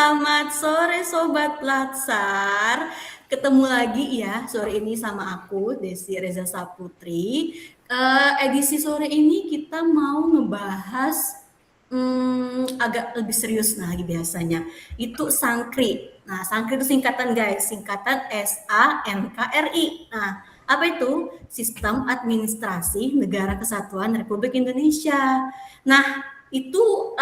Selamat sore Sobat Latsar. Ketemu lagi ya sore ini sama aku Desi Reza Saputri. Edisi sore ini kita mau ngebahas agak lebih serius lagi biasanya. Itu Sankri. Nah, Sankri itu singkatan guys, singkatan SANKRI. Nah, apa itu? Sistem Administrasi Negara Kesatuan Republik Indonesia. Nah, itu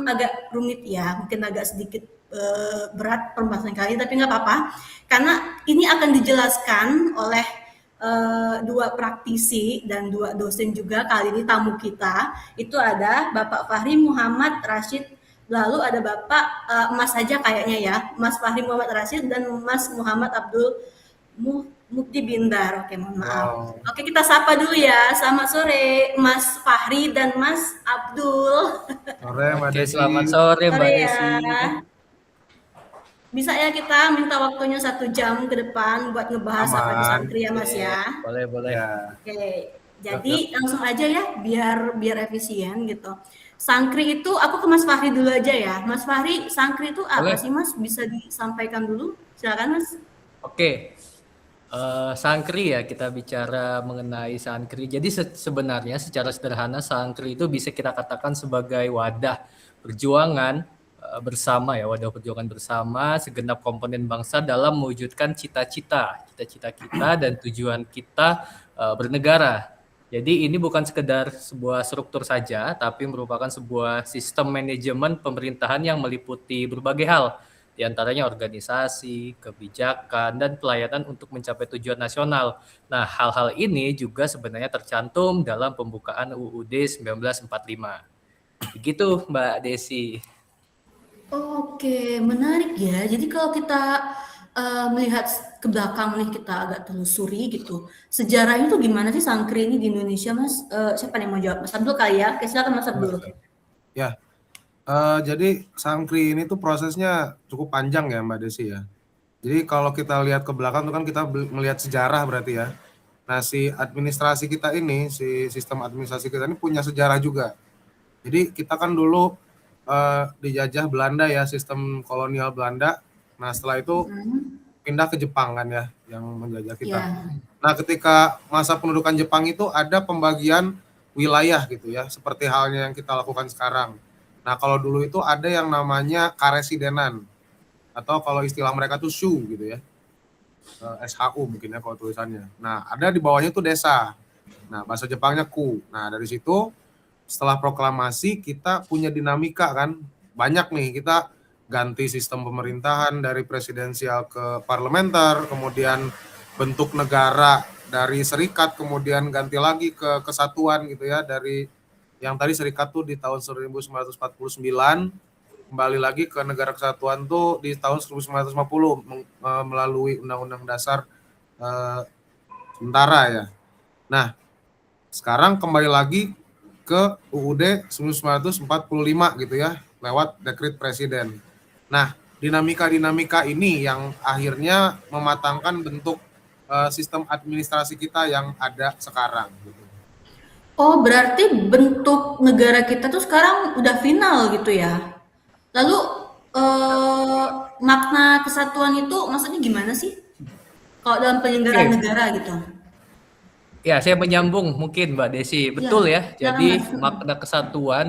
agak rumit ya, mungkin agak sedikit berat pembahasan kali, tapi nggak apa-apa, karena ini akan dijelaskan oleh dua praktisi dan dua dosen juga. Kali ini tamu kita itu ada Bapak Fahri Muhammad Rashid, lalu ada Bapak Mas saja kayaknya ya, Mas Fahri Muhammad Rashid dan Mas Muhammad Abdul Mukti Bindar. Oke, mohon maaf. Wow. Oke, kita sapa dulu ya. Selamat sore Mas Fahri dan Mas Abdul. Sore Mbak Oke, Desi. selamat sore Mbak Sore ya. Desi. Bisa ya kita minta waktunya 1 jam ke depan buat ngebahas apa di Aman. Santri ya Mas ya. Boleh. Ya. Oke, jadi langsung aja ya biar efisien gitu. Sangkri itu aku ke Mas Fahri dulu aja ya. Mas Fahri, Sangkri itu apa Boleh. sih Mas? Bisa disampaikan dulu? Silakan Mas. Oke, Sankri ya, kita bicara mengenai Sankri. Jadi sebenarnya secara sederhana Sankri itu bisa kita katakan sebagai wadah perjuangan bersama ya, wadah perjuangan bersama segenap komponen bangsa dalam mewujudkan cita-cita kita dan tujuan kita bernegara. Jadi ini bukan sekedar sebuah struktur saja, tapi merupakan sebuah sistem manajemen pemerintahan yang meliputi berbagai hal, di antaranya organisasi, kebijakan, dan pelayanan untuk mencapai tujuan nasional. Nah, hal-hal ini juga sebenarnya tercantum dalam pembukaan UUD 1945. Begitu, Mbak Desi. Oke, menarik ya. Jadi kalau kita melihat ke belakang nih, kita agak telusuri gitu. Sejarahnya tuh gimana sih Sangkri ini di Indonesia, Mas? Siapa yang mau jawab? Mas Abdul kali ya? Oke, silakan Mas Abdul. Ya. Jadi Sankri ini tuh prosesnya cukup panjang ya Mbak Desi ya. Jadi kalau kita lihat ke belakang tuh kan kita melihat sejarah berarti ya. Nah, si administrasi kita ini, si sistem administrasi kita ini punya sejarah juga. Jadi kita kan dulu dijajah Belanda ya, sistem kolonial Belanda. Nah, setelah itu pindah ke Jepang kan ya, yang menjajah kita. Ya. Nah, ketika masa pendudukan Jepang itu ada pembagian wilayah gitu ya, seperti halnya yang kita lakukan sekarang. Nah, kalau dulu itu ada yang namanya karesidenan, atau kalau istilah mereka tuh shu gitu ya, SHU mungkin ya kalau tulisannya. Nah, ada di bawahnya tuh desa. Nah, bahasa Jepangnya ku. Nah, dari situ setelah proklamasi kita punya dinamika kan, banyak nih, kita ganti sistem pemerintahan dari presidensial ke parlementer, kemudian bentuk negara dari serikat, kemudian ganti lagi ke kesatuan gitu ya, dari yang tadi serikat tuh di tahun 1949, kembali lagi ke negara kesatuan tuh di tahun 1950 melalui Undang-Undang Dasar sementara ya. Nah, sekarang kembali lagi ke UUD 1945 gitu ya, lewat dekret presiden. Nah, dinamika-dinamika ini yang akhirnya mematangkan bentuk sistem administrasi kita yang ada sekarang gitu. Oh, berarti bentuk negara kita tuh sekarang udah final gitu ya. Lalu makna kesatuan itu maksudnya gimana sih? Kalau dalam penyelenggaraan negara gitu. Ya, saya menyambung mungkin Mbak Desi. Betul ya. Silakan, Jadi Mas. makna kesatuan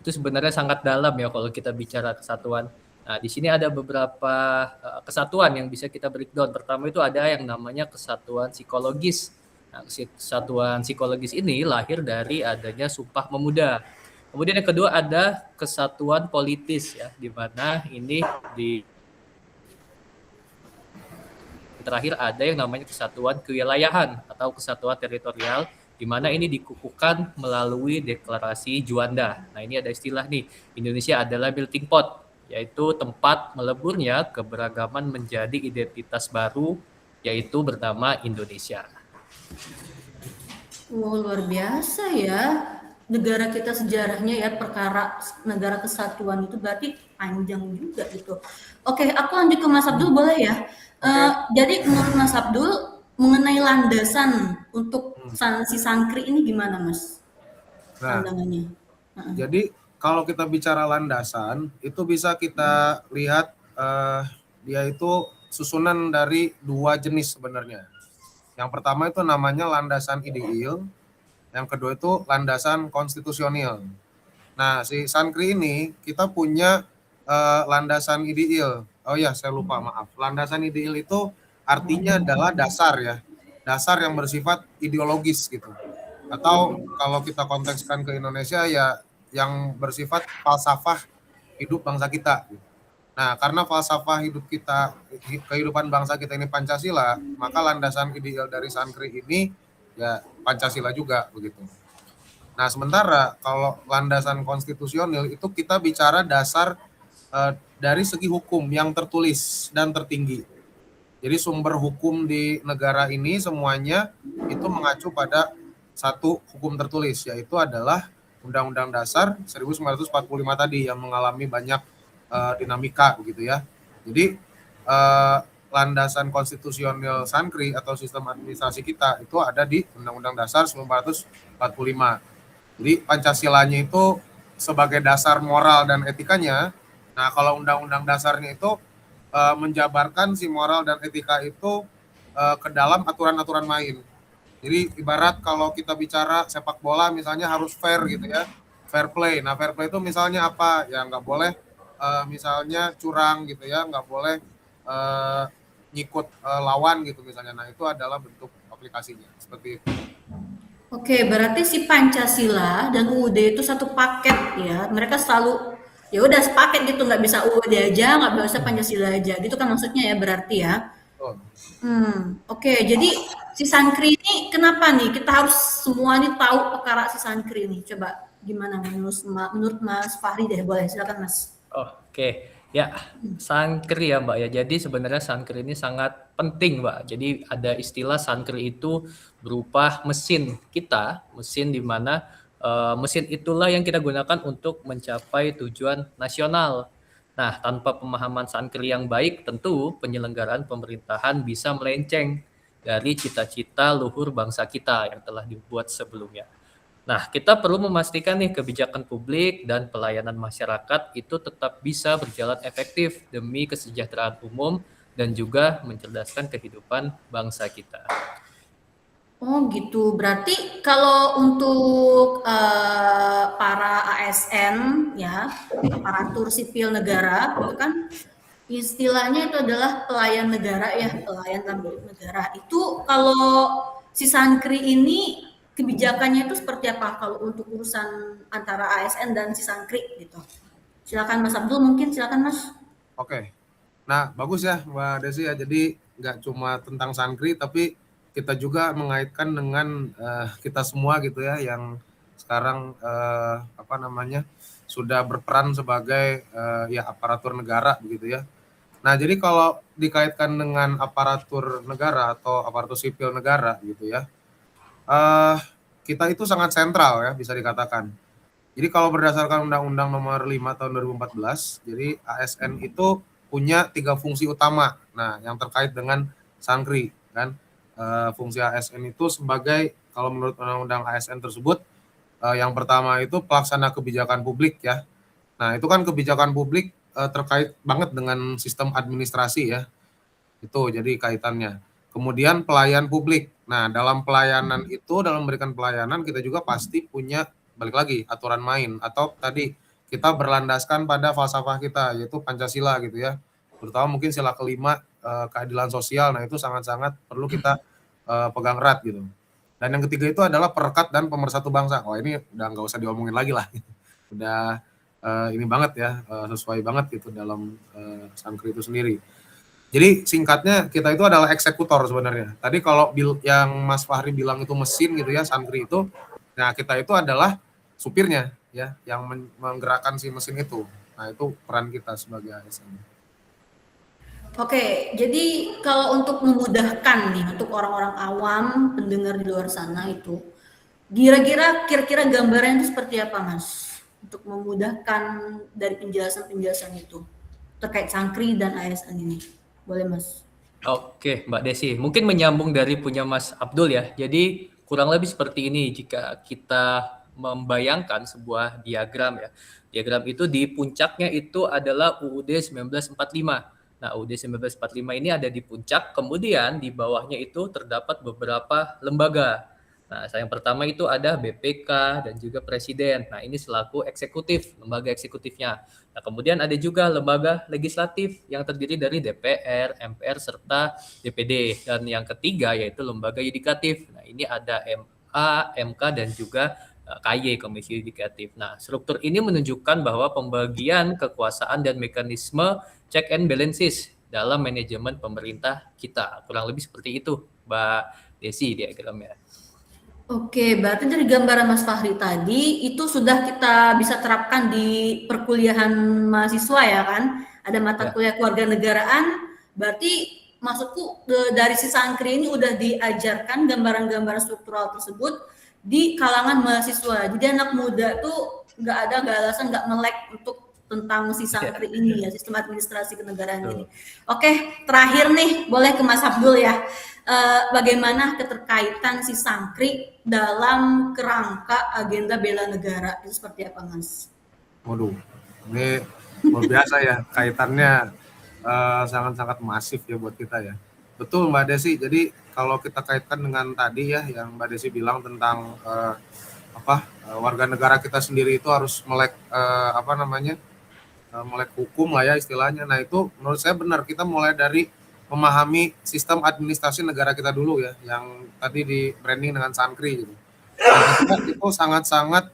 itu sebenarnya sangat dalam ya kalau kita bicara kesatuan. Nah, di sini ada beberapa kesatuan yang bisa kita breakdown. Pertama itu ada yang namanya kesatuan psikologis. Nah, kesatuan psikologis ini lahir dari adanya Sumpah Pemuda. Kemudian yang kedua ada kesatuan politis ya, di mana ini terakhir ada yang namanya kesatuan kewilayahan atau kesatuan teritorial, di mana ini dikukuhkan melalui deklarasi Juanda. Nah, ini ada istilah nih, Indonesia adalah melting pot, yaitu tempat meleburnya keberagaman menjadi identitas baru, yaitu bernama Indonesia. Oh, luar biasa ya. Negara kita sejarahnya ya, perkara negara kesatuan itu berarti panjang juga gitu. Oke, aku lanjut ke Mas Abdul boleh ya? Jadi menurut Mas Abdul mengenai landasan untuk si Sangkri ini gimana Mas? Nah, Pandangannya. jadi kalau kita bicara landasan, itu bisa kita lihat dia itu susunan dari 2 jenis sebenarnya. Yang pertama itu namanya landasan ideal, yang kedua itu landasan konstitusional. Nah, si Sankri ini kita punya landasan ideal. Oh ya, saya lupa, maaf. Landasan ideal itu artinya adalah dasar ya. Dasar yang bersifat ideologis gitu. Atau kalau kita kontekskan ke Indonesia ya yang bersifat falsafah hidup bangsa kita. Nah, karena falsafah hidup kita, kehidupan bangsa kita ini Pancasila, maka landasan ideal dari Sankri ini ya Pancasila juga begitu. Nah, sementara kalau landasan konstitusional itu kita bicara dasar dari segi hukum yang tertulis dan tertinggi. Jadi sumber hukum di negara ini semuanya itu mengacu pada satu hukum tertulis, yaitu adalah Undang-Undang Dasar 1945 tadi yang mengalami banyak dinamika begitu ya. Jadi landasan konstitusional Sankri atau sistem administrasi kita itu ada di Undang-Undang Dasar 1945. Jadi Pancasilanya itu sebagai dasar moral dan etikanya. Nah, kalau Undang-Undang Dasarnya itu menjabarkan si moral dan etika itu ke dalam aturan-aturan main. Jadi ibarat kalau kita bicara sepak bola misalnya harus fair gitu ya, fair play. Nah, fair play itu misalnya apa? Ya nggak boleh misalnya curang gitu ya, nggak boleh nyikut lawan gitu misalnya. Nah, itu adalah bentuk aplikasinya seperti itu. Oke, berarti si Pancasila dan UUD itu satu paket ya. Mereka selalu ya udah sepaket gitu, nggak bisa UUD aja, nggak bisa Pancasila aja. Gitu kan maksudnya ya berarti ya. Oh. Oke. Jadi si Sankri ini kenapa nih kita harus semua nih tahu perkara si Sankri ini? Coba gimana menurut Mas Fahri deh, boleh silakan Mas. Oke, ya Sankri ya Mbak ya. Jadi sebenarnya Sankri ini sangat penting Mbak. Jadi ada istilah Sankri itu berupa mesin kita, mesin di mana mesin itulah yang kita gunakan untuk mencapai tujuan nasional. Nah, tanpa pemahaman Sankri yang baik, tentu penyelenggaraan pemerintahan bisa melenceng dari cita-cita luhur bangsa kita yang telah dibuat sebelumnya. Nah, kita perlu memastikan nih kebijakan publik dan pelayanan masyarakat itu tetap bisa berjalan efektif demi kesejahteraan umum dan juga mencerdaskan kehidupan bangsa kita. Oh gitu, berarti kalau untuk para ASN ya, aparatur sipil negara itu kan istilahnya itu adalah pelayan negara ya, pelayan dalam negara. Itu kalau si Sankri ini kebijakannya itu seperti apa kalau untuk urusan antara ASN dan si Sankri gitu? Silakan Mas Abdul, mungkin silakan Mas. Oke. Nah, bagus ya Mbak Desi ya. Jadi nggak cuma tentang Sankri, tapi kita juga mengaitkan dengan kita semua gitu ya, yang sekarang sudah berperan sebagai ya aparatur negara begitu ya. Nah, jadi kalau dikaitkan dengan aparatur negara atau aparatur sipil negara gitu ya, kita itu sangat sentral ya bisa dikatakan. Jadi kalau berdasarkan Undang-Undang Nomor 5 Tahun 2014, jadi ASN itu punya 3 fungsi utama. Nah, yang terkait dengan Sankri kan, fungsi ASN itu sebagai, kalau menurut Undang-Undang ASN tersebut, yang pertama itu pelaksana kebijakan publik ya. Nah, itu kan kebijakan publik terkait banget dengan sistem administrasi ya. Itu jadi kaitannya. Kemudian pelayan publik. Nah, dalam pelayanan itu, dalam memberikan pelayanan kita juga pasti punya, balik lagi, aturan main, atau tadi kita berlandaskan pada falsafah kita yaitu Pancasila gitu ya, terutama mungkin sila kelima keadilan sosial. Nah, itu sangat-sangat perlu kita pegang erat gitu. Dan yang ketiga itu adalah perekat dan pemersatu bangsa. Wah, ini udah nggak usah diomongin lagi lah, udah ini banget ya, sesuai banget gitu dalam Sankri itu sendiri. Jadi singkatnya kita itu adalah eksekutor sebenarnya. Tadi kalau yang Mas Fahri bilang itu mesin gitu ya, Sankri itu, nah kita itu adalah supirnya ya, yang menggerakkan si mesin itu. Nah, itu peran kita sebagai ASN. Oke, jadi kalau untuk memudahkan nih untuk orang-orang awam pendengar di luar sana itu, kira-kira gambarannya itu seperti apa, Mas? Untuk memudahkan dari penjelasan-penjelasan itu terkait Sankri dan ASN ini. Boleh, Mas? Oke, Mbak Desi. Mungkin menyambung dari punya Mas Abdul ya. Jadi kurang lebih seperti ini jika kita membayangkan sebuah diagram ya. Diagram itu di puncaknya itu adalah UUD 1945. Nah, UUD 1945 ini ada di puncak, kemudian di bawahnya itu terdapat beberapa lembaga. Nah, yang pertama itu ada BPK dan juga Presiden. Nah, ini selaku eksekutif, lembaga eksekutifnya. Nah, kemudian ada juga lembaga legislatif yang terdiri dari DPR, MPR, serta DPD. Dan yang ketiga yaitu lembaga yudikatif. Nah, ini ada MA, MK, dan juga KY, Komisi Yudikatif. Nah, struktur ini menunjukkan bahwa pembagian kekuasaan dan mekanisme check and balances dalam manajemen pemerintah kita. Kurang lebih seperti itu, Mbak Desi, diagramnya. Oke, berarti dari gambaran Mas Fahri tadi itu sudah kita bisa terapkan di perkuliahan mahasiswa ya kan? Ada mata Ya. kuliah kewarganegaraan, berarti maksudku dari si Sankri ini udah diajarkan gambaran-gambaran struktural tersebut di kalangan mahasiswa. Jadi anak muda tuh nggak alasan nggak melek untuk tentang si Sankri ini ya, sistem administrasi kenegaraan ini. Oke, terakhir nih boleh ke Mas Abdul ya. Bagaimana keterkaitan si Sankri dalam kerangka agenda bela negara itu seperti apa, Mas? Waduh, ini luar biasa ya, kaitannya sangat-sangat masif ya buat kita ya. Betul Mbak Desi, jadi kalau kita kaitkan dengan tadi ya yang Mbak Desi bilang tentang warga negara kita sendiri itu harus melek melek hukum lah ya istilahnya. Nah itu menurut saya benar, kita mulai dari memahami sistem administrasi negara kita dulu ya, yang tadi di branding dengan Sankri gitu. Nah, itu sangat-sangat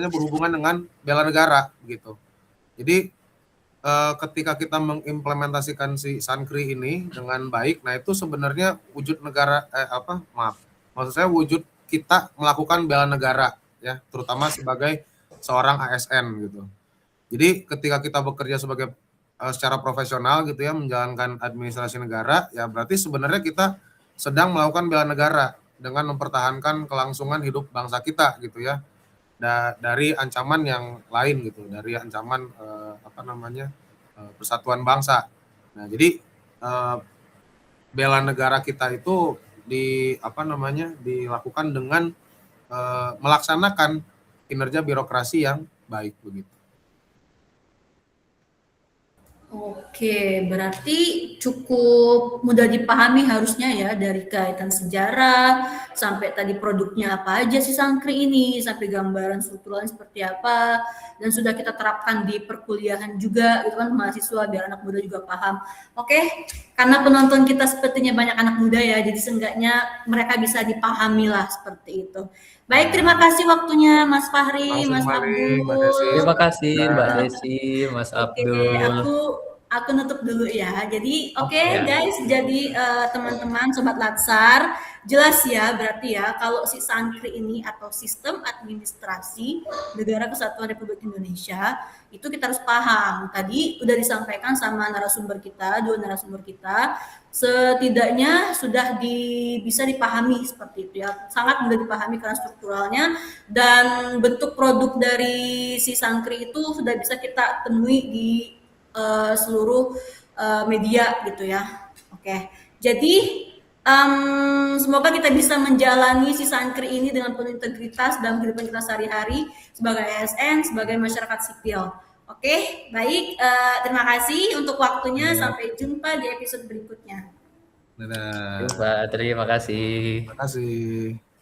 berhubungan dengan bela negara gitu. Jadi ketika kita mengimplementasikan si Sankri ini dengan baik, nah itu sebenarnya wujud negara maksud saya wujud kita melakukan bela negara ya, terutama sebagai seorang ASN gitu. Jadi ketika kita bekerja sebagai secara profesional gitu ya, menjalankan administrasi negara, ya berarti sebenarnya kita sedang melakukan bela negara dengan mempertahankan kelangsungan hidup bangsa kita gitu ya, dari ancaman yang lain gitu, dari ancaman persatuan bangsa. Nah jadi bela negara kita itu dilakukan dengan melaksanakan kinerja birokrasi yang baik begitu. Oke, berarti cukup mudah dipahami harusnya ya, dari kaitan sejarah sampai tadi produknya apa aja sih Sankri ini, sampai gambaran strukturalnya seperti apa, dan sudah kita terapkan di perkuliahan juga gitu kan, mahasiswa biar anak muda juga paham. Oke, karena penonton kita sepertinya banyak anak muda ya, jadi seenggaknya mereka bisa dipahami lah seperti itu. Baik, terima kasih waktunya Mas Fahri, Mas Abdul. Terima kasih Mbak Desi, Mas Abdul. Aku nutup dulu ya. Jadi oke, Ya. guys, jadi teman-teman sobat Latsar, jelas ya berarti ya kalau si Sankri ini atau sistem administrasi Negara Kesatuan Republik Indonesia itu kita harus paham. Tadi udah disampaikan sama dua narasumber kita, setidaknya sudah bisa dipahami seperti itu ya. Sangat mudah dipahami karena strukturalnya, dan bentuk produk dari si Sankri itu sudah bisa kita temui di seluruh media gitu ya. Oke, jadi semoga kita bisa menjalani si Sankri ini dengan penuh integritas dalam kehidupan kita sehari-hari sebagai ASN, sebagai masyarakat sipil. Oke, baik. Terima kasih untuk waktunya. Sampai jumpa di episode berikutnya. Dadah. Terima kasih. Terima kasih.